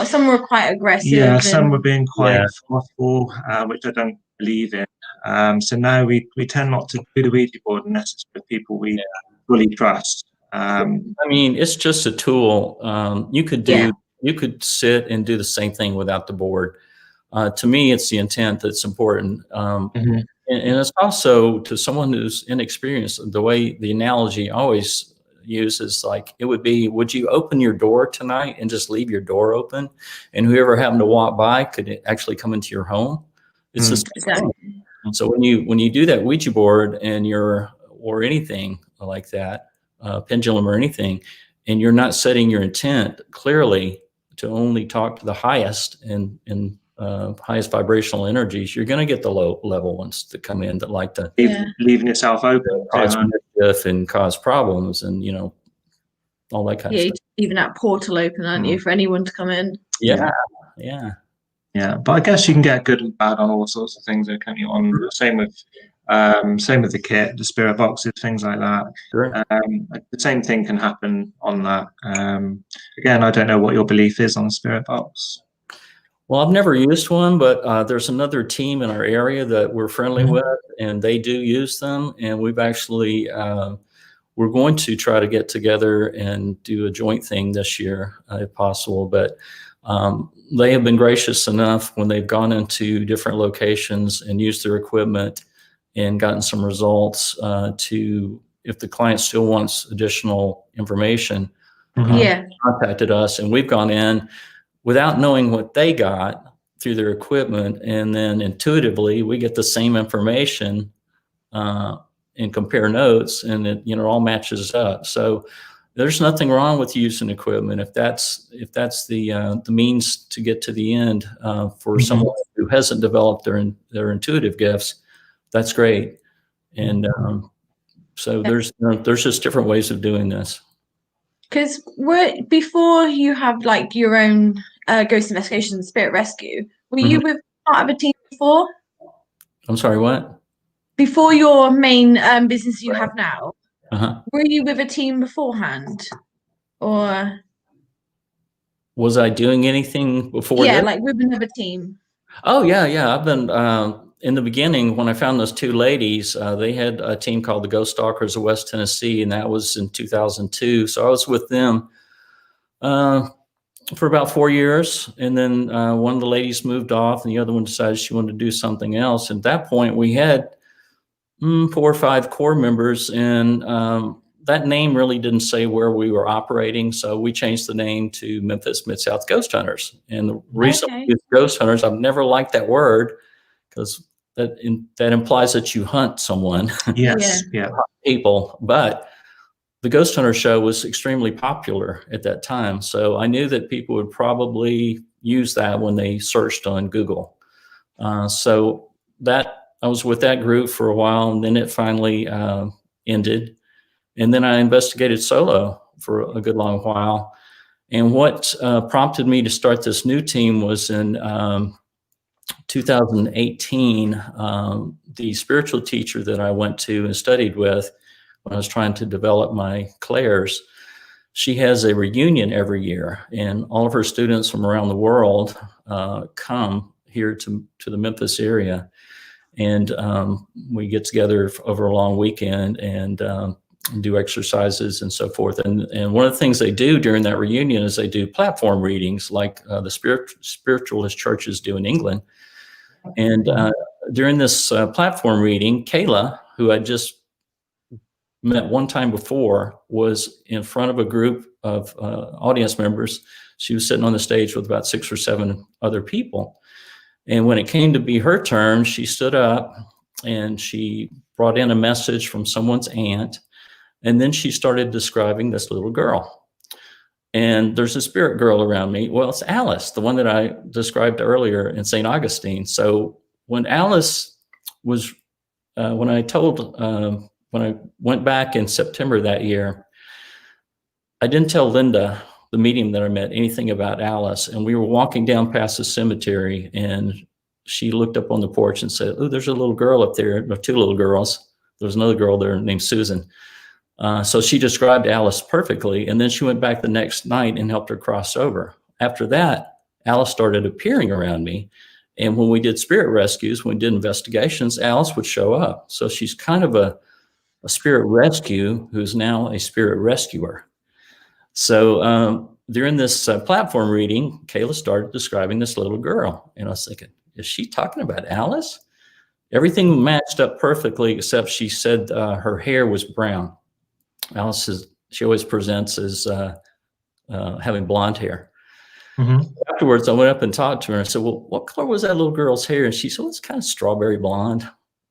some were quite aggressive. Yeah, some were being quite forceful, which I don't believe in. So now we tend not to do the Ouija board unless it's with people we fully trust. I mean, it's just a tool. You could sit and do the same thing without the board. To me, it's the intent that's important. And it's also, to someone who's inexperienced, the way the analogy I always use is like, it would be, would you open your door tonight and just leave your door open, and whoever happened to walk by could actually come into your home? It's the same thing. So when you do that Ouija board and or anything like that, pendulum or anything, and you're not setting your intent clearly to only talk to the highest and highest vibrational energies, you're going to get the low level ones that come in that like to leaving yourself open, cause mischief and cause problems, and all that kind of stuff. Leaving that portal open, aren't you, for anyone to come in? Yeah. But I guess you can get good and bad on all sorts of things. Can't you? Same with the kit, the spirit boxes, things like that. Sure. The same thing can happen on that. Again, I don't know what your belief is on the spirit box. Well, I've never used one, but there's another team in our area that we're friendly with, and they do use them. And we've actually, we're going to try to get together and do a joint thing this year, if possible. But they have been gracious enough when they've gone into different locations and used their equipment and gotten some results to, if the client still wants additional information, contacted us, and we've gone in without knowing what they got through their equipment, and then intuitively we get the same information and compare notes, and it all matches up. So there's nothing wrong with using equipment if that's the means to get to the end for someone who hasn't developed their intuitive gifts. That's great. And so there's just different ways of doing this. Because before you have like your own ghost investigation and spirit rescue, were you with part of a team before? I'm sorry, what? Before your main business you have now, were you with a team beforehand, or was I doing anything before? Yeah, like with another team. Oh yeah. I've been in the beginning when I found those two ladies. They had a team called the Ghost Stalkers of West Tennessee, and that was in 2002. So I was with them for about 4 years, and then one of the ladies moved off, and the other one decided she wanted to do something else. At that point, we had 4 or 5 core members, and that name really didn't say where we were operating, so we changed the name to Memphis MidSouth Ghost Hunters. And the reason we use Ghost Hunters, I've never liked that word because that implies that you hunt someone. Yes, people. But the Ghost Hunter show was extremely popular at that time, so I knew that people would probably use that when they searched on Google. So that I was with that group for a while, and then it finally ended. And then I investigated solo for a good long while. And what prompted me to start this new team was in 2018, the spiritual teacher that I went to and studied with when I was trying to develop my clairs, she has a reunion every year, and all of her students from around the world come here to the Memphis area. And we get together over a long weekend and do exercises and so forth. And one of the things they do during that reunion is they do platform readings like the spiritualist churches do in England. And during this platform reading, Kayla, who I just met one time before, was in front of a group of audience members. She was sitting on the stage with about 6 or 7 other people. And when it came to be her turn, she stood up and she brought in a message from someone's aunt. And then she started describing this little girl. And there's a spirit girl around me. Well, it's Alice, the one that I described earlier in St. Augustine. So when Alice was, when I went back in September that year, I didn't tell Linda, the medium that I met, anything about Alice. And we were walking down past the cemetery, and she looked up on the porch and said, "Oh, there's a little girl up there, or two little girls." There was another girl there named Susan. So she described Alice perfectly. And then she went back the next night and helped her cross over. After that, Alice started appearing around me. And when we did spirit rescues, when we did investigations, Alice would show up. So she's kind of a spirit rescue who's now a spirit rescuer. So during this platform reading, Kayla started describing this little girl. And I was thinking, is she talking about Alice? Everything matched up perfectly, except she said her hair was brown. Alice she always presents as having blonde hair. Mm-hmm. Afterwards, I went up and talked to her and said, "Well, what color was that little girl's hair?" And she said, "Well, it's kind of strawberry blonde."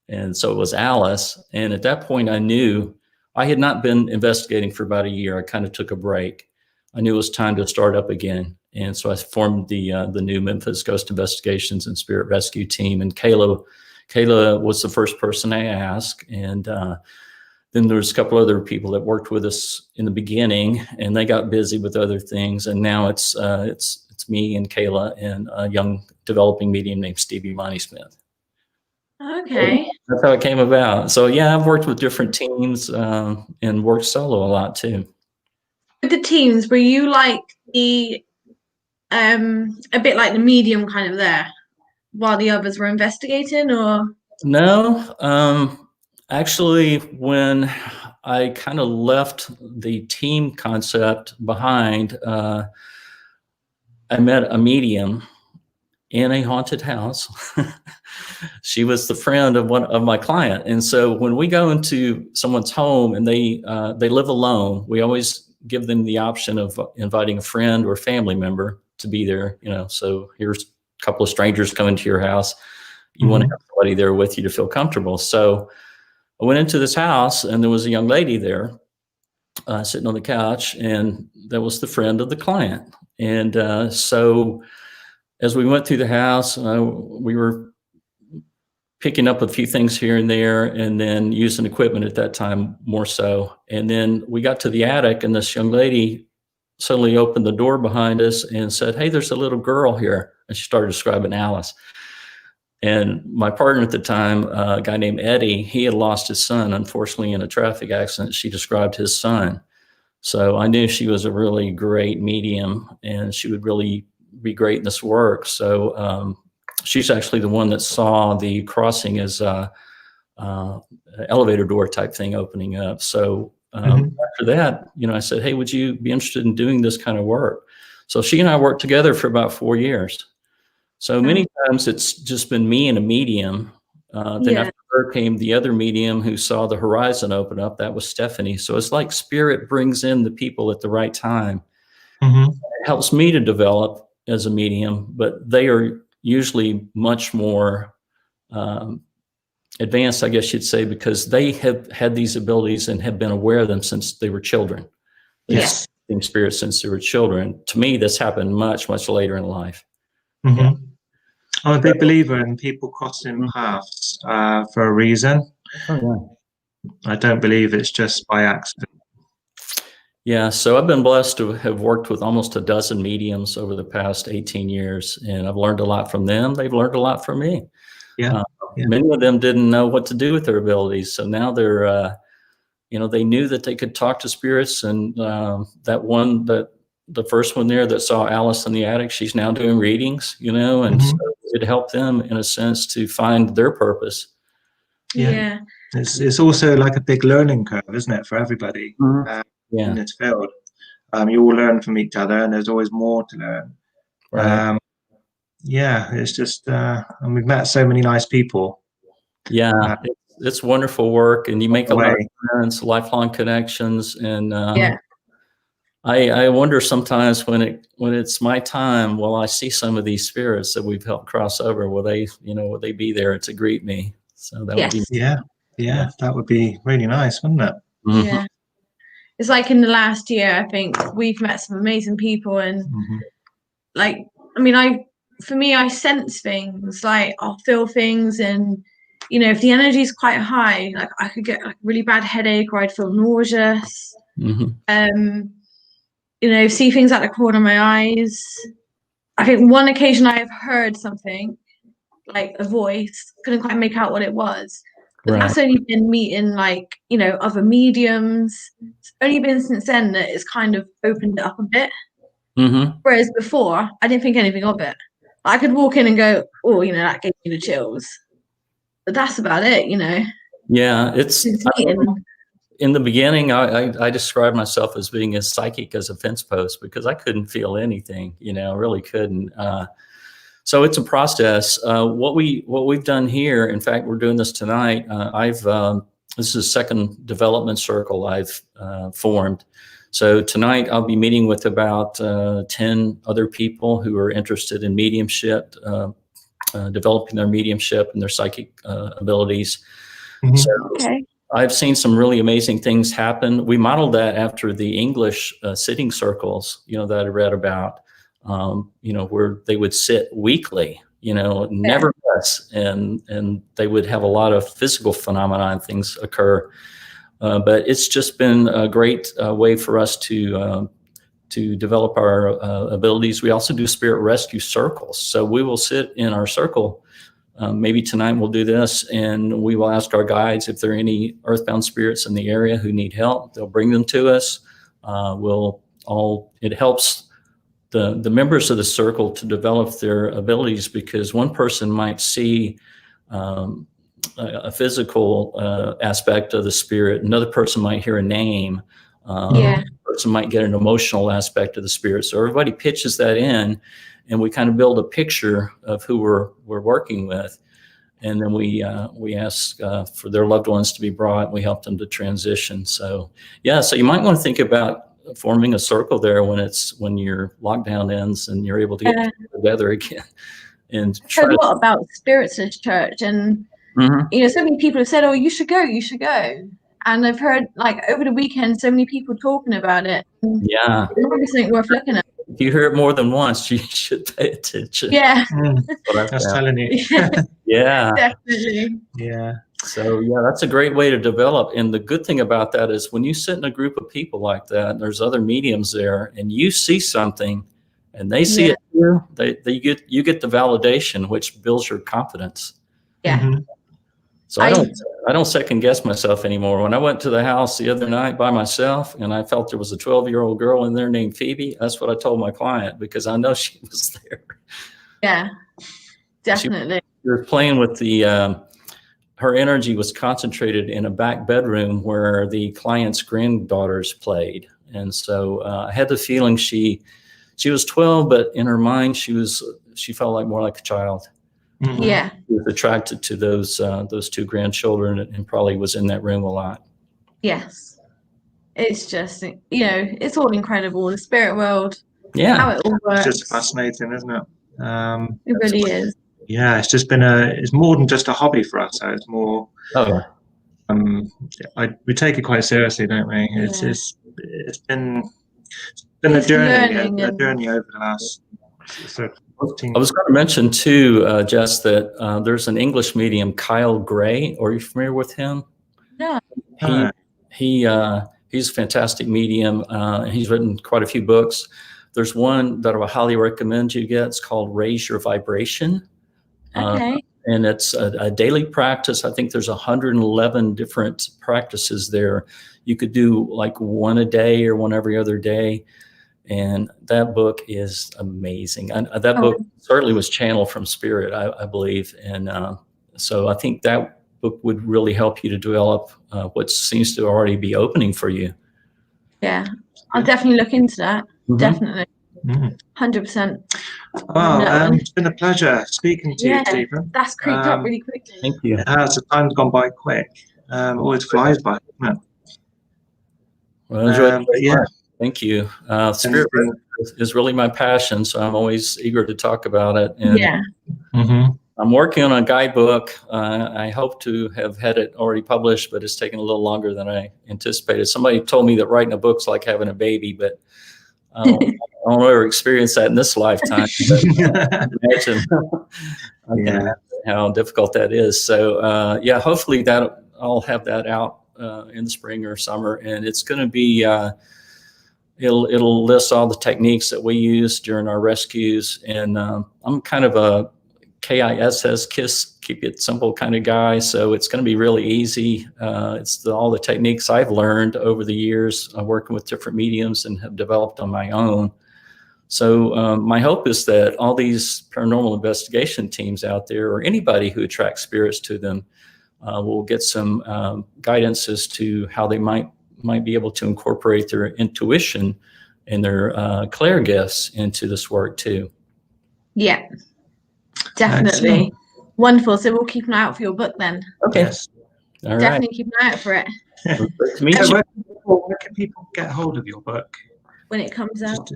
And so it was Alice. And at that point, I knew I had not been investigating for about a year. I kind of took a break. I knew it was time to start up again. And so I formed the new Memphis Ghost Investigations and Spirit Rescue team. And Kayla was the first person I asked. And then there was a couple other people that worked with us in the beginning, and they got busy with other things. And now it's me and Kayla and a young developing medium named Stevie Monty Smith. Okay. So that's how it came about. So yeah, I've worked with different teams and worked solo a lot too. With the teams, were you like a bit like the medium kind of there while the others were investigating, or? No, actually, when I kind of left the team concept behind, I met a medium in a haunted house. She was the friend of one of my client. And so when we go into someone's home and they live alone, we always give them the option of inviting a friend or family member to be there. So here's a couple of strangers coming to your house. You want to have somebody there with you to feel comfortable. So I went into this house and there was a young lady there sitting on the couch, and that was the friend of the client. And so as we went through the house, we were picking up a few things here and there, and then using equipment at that time more so. And then we got to the attic, and this young lady suddenly opened the door behind us and said, "Hey, there's a little girl here." And she started describing Alice. And my partner at the time, a guy named Eddie, he had lost his son, unfortunately, in a traffic accident. She described his son. So I knew she was a really great medium, and she would really be great in this work. So she's actually the one that saw the crossing as elevator door type thing opening up. So after that, I said, "Hey, would you be interested in doing this kind of work?" So she and I worked together for about 4 years. So many times it's just been me and a medium. Then after her came the other medium who saw the horizon open up. That was Stephanie. So it's like spirit brings in the people at the right time. It helps me to develop as a medium, but they are usually much more advanced, I guess you'd say, because they have had these abilities and have been aware of them since they were children. They've seen spirits since they were children. To me, this happened much, much later in life. I'm a big believer in people crossing paths for a reason. I don't believe it's just by accident. Yeah, so I've been blessed to have worked with almost a dozen mediums over the past 18 years, and I've learned a lot from them. They've learned a lot from me. Many of them didn't know what to do with their abilities, so now they're, they knew that they could talk to spirits, and the first one there that saw Alice in the attic, she's now doing readings, and so it helped them in a sense to find their purpose. It's also like a big learning curve, isn't it, for everybody in this field? You all learn from each other, and there's always more to learn. Right. It's just, and we've met so many nice people. It's wonderful work, and you make a lot of friends, lifelong connections, and I wonder sometimes when it's my time, will I see some of these spirits that we've helped cross over? Will they be there to greet me? So that would be that would be really nice, wouldn't it? Yeah. It's like in the last year, I think we've met some amazing people, and I sense things, like I'll feel things, and if the energy is quite high, like I could get like a really bad headache, or I'd feel nauseous. See things out the corner of my eyes. I think one occasion I have heard something, like a voice. Couldn't quite make out what it was. But that's only been meeting like, you know, other mediums. It's only been since then that it's kind of opened it up a bit. Whereas before, I didn't think anything of it. I could walk in and go, oh, you know, that gave me the chills. But that's about it, you know. Yeah, it's in the beginning, I described myself as being as psychic as a fence post because I couldn't feel anything, you know, really couldn't. So it's a process. What we've done here, in fact, we're doing this tonight. This is a second development circle I've formed. So tonight I'll be meeting with about 10 other people who are interested in mediumship, developing their mediumship and their psychic abilities. So I've seen some really amazing things happen. We modeled that after the English sitting circles, you know, that I read about, you know, where they would sit weekly, you know, never less, and they would have a lot of physical phenomena and things occur. But it's just been a great way for us to develop our abilities. We also do spirit rescue circles. So we will sit in our circle. Maybe tonight we'll do this, and we will ask our guides if there are any earthbound spirits in the area who need help. They'll bring them to us. It helps the members of the circle to develop their abilities, because one person might see a physical aspect of the spirit. Another person might hear a name. Another person might get an emotional aspect of the spirit. So everybody pitches that in, and we kind of build a picture of who we're working with. And then we ask for their loved ones to be brought. We help them to transition. So yeah, so you might want to think about forming a circle there when your lockdown ends and you're able to get together again. And so what about Spiritus Church? And you know, so many people have said, "Oh, you should go." And I've heard, like, over the weekend, so many people talking about it. Yeah, it's something worth looking at. If you hear it more than once, you should pay attention. Yeah, that's telling you. Yeah, definitely. Yeah. So yeah, that's a great way to develop. And the good thing about that is when you sit in a group of people like that, and there's other mediums there, and you see something, and they see it too, you get the validation, which builds your confidence. Yeah. So I don't second guess myself anymore. When I went to the house the other night by myself and I felt there was a 12-year-old girl in there named Phoebe, that's what I told my client, because I know she was there. Yeah, definitely. She was playing with her energy was concentrated in a back bedroom where the client's granddaughters played. And so I had the feeling she was 12, but in her mind, she felt like more like a child. Yeah. She was attracted to those two grandchildren and probably was in that room a lot. Yes. It's just, you know, it's all incredible. The spirit world. Yeah. How it all works. It's just fascinating, isn't it? It really is. Yeah, it's just been it's more than just a hobby for us. So it's more, we take it quite seriously, don't we? It's been a journey over the last. I was going to mention too, Jess, that there's an English medium, Kyle Gray. Are you familiar with him? No. He's a fantastic medium. He's written quite a few books. There's one that I would highly recommend you get. It's called Raise Your Vibration. Okay. And it's a daily practice. I think there's 111 different practices there. You could do like one a day or one every other day. And that book is amazing. That book certainly was channeled from spirit, I believe. And so I think that book would really help you to develop what seems to already be opening for you. Yeah, I'll definitely look into that. Definitely. 100%. Well, it's been a pleasure speaking to you, Stephen. That's creeped up really quickly. Thank you. The time's gone by quick. Always flies by, doesn't it? Well, thank you. Spirit is really my passion, so I'm always eager to talk about it. And I'm working on a guidebook. I hope to have had it already published, but it's taken a little longer than I anticipated. Somebody told me that writing a book's like having a baby, but I don't ever experience that in this lifetime. Imagine how difficult that is. So hopefully I'll have that out in the spring or summer, and it's going to be it'll list all the techniques that we use during our rescues. And I'm kind of a KISS, KISS, keep it simple kind of guy. So it's going to be really easy. It's all the techniques I've learned over the years working with different mediums and have developed on my own. So my hope is that all these paranormal investigation teams out there, or anybody who attracts spirits to them, will get some guidance as to how they might be able to incorporate their intuition and their clairgifts into this work too. Yeah, definitely. Excellent. Wonderful. So we'll keep an eye out for your book then. Okay. Yes. All right. Definitely keep an eye out for it. Great to meet So you. where can people get hold of your book? When it comes out.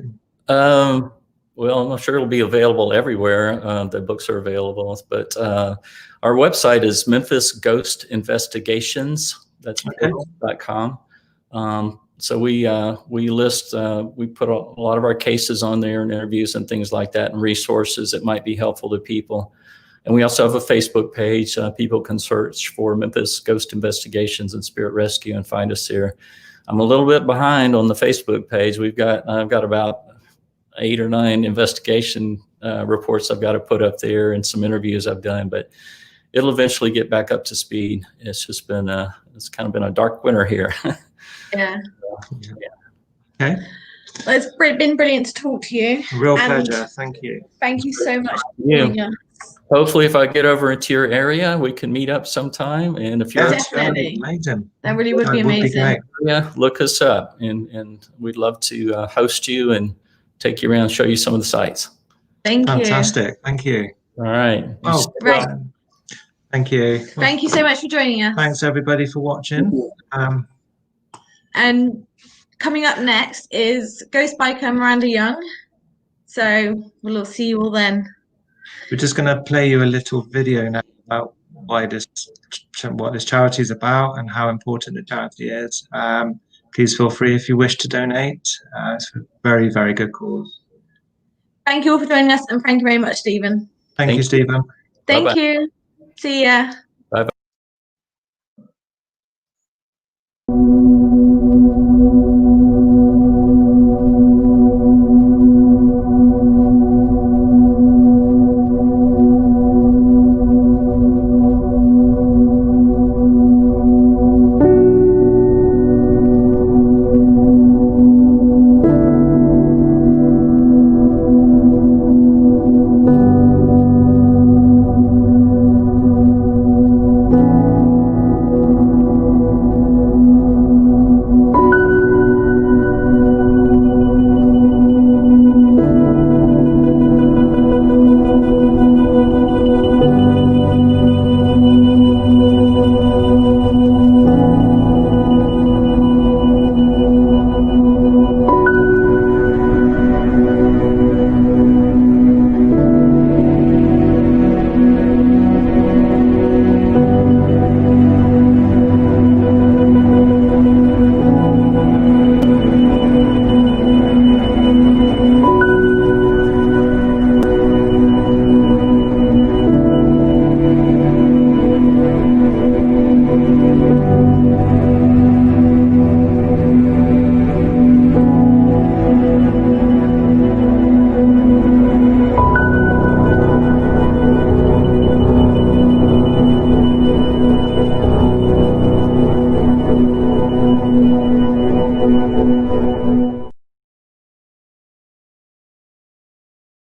Well, I'm not sure it'll be available everywhere. The books are available, but our website is Memphis Ghost Investigations. That's .com. So we list, we put a lot of our cases on there and interviews and things like that and resources that might be helpful to people. And we also have a Facebook page. People can search for Memphis Ghost Investigations and Spirit Rescue and find us there. I'm a little bit behind on the Facebook page. I've got about 8 or 9 investigation reports I've got to put up there and some interviews I've done, but it'll eventually get back up to speed. It's just been it's kind of been a dark winter here. Yeah. Okay. Well, it's been brilliant to talk to you. Real pleasure. Thank you. Thank you so much for Yeah. being here. Hopefully, if I get over into your area, we can meet up sometime. And if you're Definitely. Amazing. That really would be amazing. great. yeah, look us up, and we'd love to host you and take you around and show you some of the sites. Thank you. Fantastic. Thank you. All right. Oh, Right. Thank you. Thank you so much for joining us. Thanks everybody for watching. And coming up next is Ghost Biker Miranda Young. So we'll see you all then. We're just going to play you a little video now about what this charity is about and how important the charity is. Please feel free if you wish to donate. It's a very, very good cause. Thank you all for joining us, and thank you very much, Stephen. Thank you, Stephen. Thank Bye-bye. you. See ya.